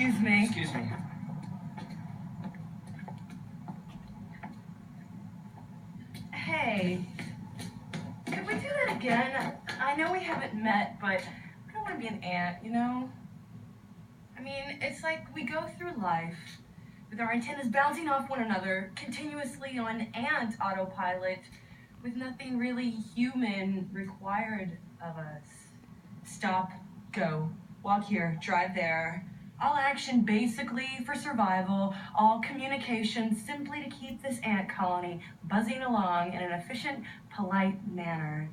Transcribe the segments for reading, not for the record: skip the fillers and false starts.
Excuse me. Excuse me. Hey, could we do that again? I know we haven't met, but I don't want to be an ant, you know? I mean, it's like we go through life with our antennas bouncing off one another, continuously on ant autopilot, with nothing really human required of us. Stop, go, walk here, drive there. All action basically for survival, all communication simply to keep this ant colony buzzing along in an efficient, polite manner.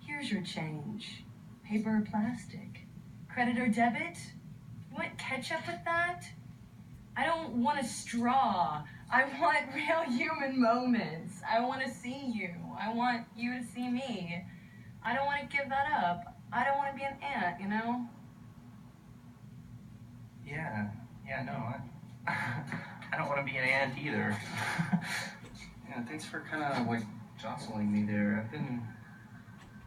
Here's your change. Paper or plastic? Credit or debit? You want ketchup with that? I don't want a straw. I want real human moments. I want to see you. I want you to see me. I don't want to give that up. I don't want to be an ant, you know? Yeah, no, I don't want to be an ant either. Yeah, thanks for kind of like jostling me there. I've been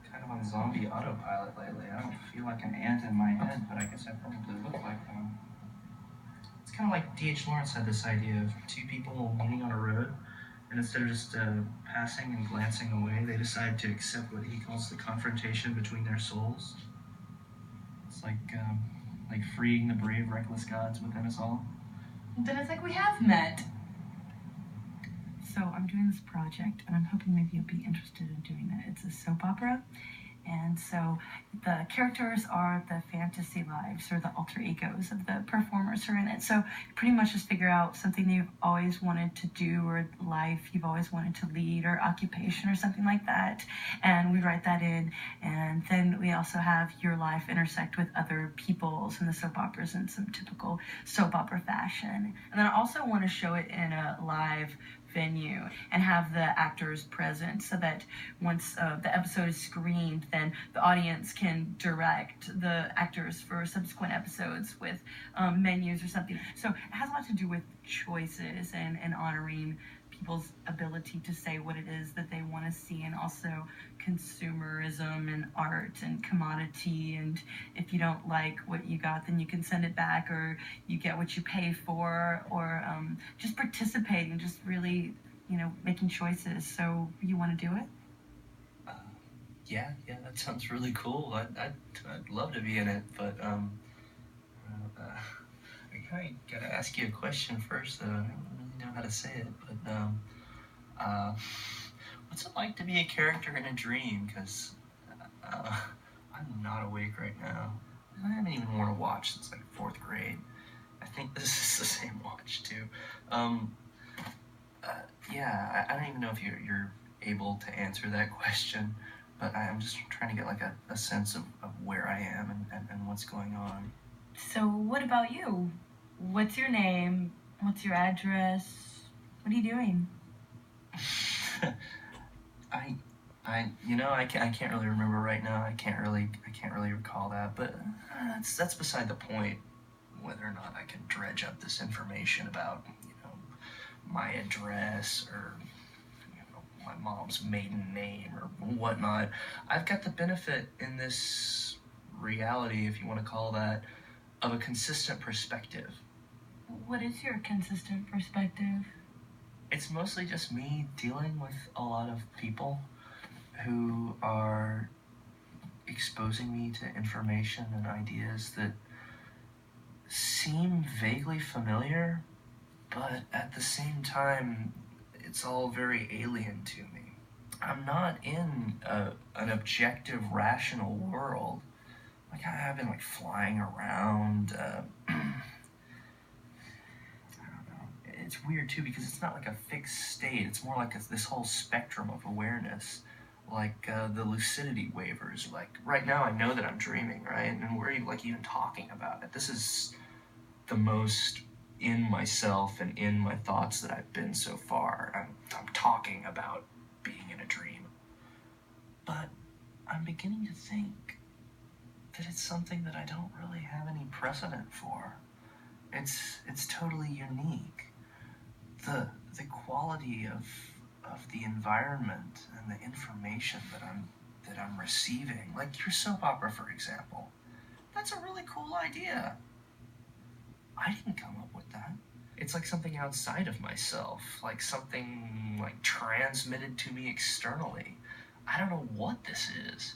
kind of on zombie autopilot lately. I don't feel like an ant in my head, but I guess I probably look like one. It's kind of like D.H. Lawrence had this idea of two people meeting on a road, and instead of just passing and glancing away, they decide to accept what he calls the confrontation between their souls. It's like freeing the brave, reckless gods within us all. Then it's like we have met. So I'm doing this project, and I'm hoping maybe you'll be interested in doing it. It's a soap opera. And so the characters are the fantasy lives or the alter egos of the performers who are in it. So pretty much just figure out something you've always wanted to do or life you've always wanted to lead or occupation or something like that. And we write that in. And then we also have your life intersect with other people's in the soap operas in some typical soap opera fashion. And then I also want to show it in a live venue and have the actors present so that once the episode is screened, then the audience can direct the actors for subsequent episodes with menus or something. So it has a lot to do with choices and honoring people's ability to say what it is that they want to see, and also consumerism and art and commodity, and if you don't like what you got, then you can send it back, or you get what you pay for, or just participating, just really, making choices. So you want to do it? Yeah, that sounds really cool. I'd love to be in it, but I kind of gotta ask you a question first, though. I don't really know how to say it, but what's it like to be a character in a dream? Because I'm not awake right now. I haven't even worn a watch since like 4th grade. I think this is the same watch too. Yeah, I don't even know if you're able to answer that question, but I'm just trying to get like a sense of where I am and what's going on. So what about you? What's your name? What's your address? What are you doing? I can't really remember right now. I can't really recall that, but that's beside the point. Whether or not I can dredge up this information about, my address or, my mom's maiden name or whatnot. I've got the benefit in this reality, if you want to call that, of a consistent perspective. What is your consistent perspective? It's mostly just me dealing with a lot of people who are exposing me to information and ideas that seem vaguely familiar, but at the same time, it's all very alien to me. I'm not in an objective, rational world. Like, I've been, flying around. I don't know. It's weird, too, because it's not like a fixed state. It's more like this whole spectrum of awareness. Like, the lucidity waivers. Like, right now I know that I'm dreaming, right? And we're, even talking about it. This is the most in myself and in my thoughts that I've been so far. I'm talking about being in a dream. But I'm beginning to think that it's something that I don't really have any precedent for. It's totally unique. The quality of the environment and the information that I'm receiving, like your soap opera, for example. That's a really cool idea. I didn't come up with that. It's like something outside of myself, like something like transmitted to me externally. I don't know what this is.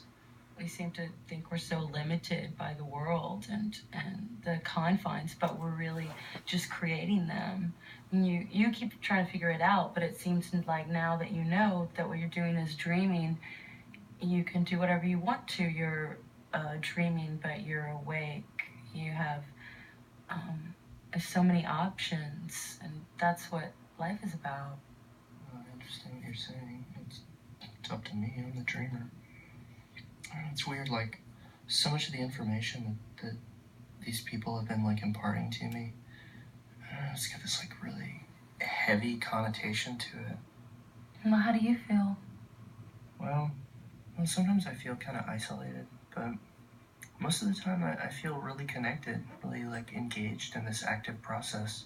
We seem to think we're so limited by the world and the confines, but we're really just creating them. And you keep trying to figure it out, but it seems like now that you know that what you're doing is dreaming, you can do whatever you want to. You're dreaming, but you're awake. You have um, so many options, and that's what life is about. I understand what you're saying. It's up to me. I'm the dreamer. It's weird, like, so much of the information that these people have been, like, imparting to me, it's got this, like, really heavy connotation to it. Well, how do you feel? Well, sometimes I feel kind of isolated, but most of the time I feel really connected, really, like, engaged in this active process,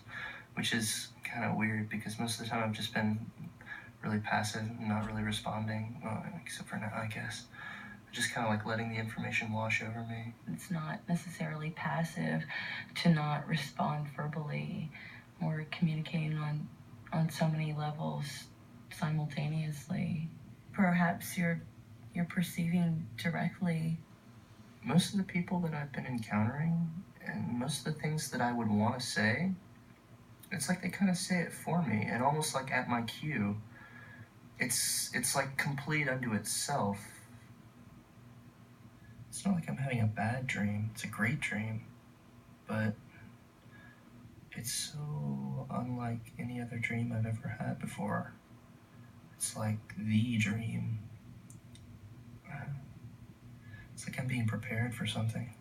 which is kind of weird because most of the time I've just been really passive and not really responding, well, except for now, I guess. Just kind of like letting the information wash over me. It's not necessarily passive to not respond verbally or communicating on so many levels simultaneously. Perhaps you're perceiving directly. Most of the people that I've been encountering and most of the things that I would want to say, it's like they kind of say it for me and almost like at my cue. It's like complete unto itself. It's not like I'm having a bad dream. It's a great dream. But it's so unlike any other dream I've ever had before. It's like the dream. It's like I'm being prepared for something.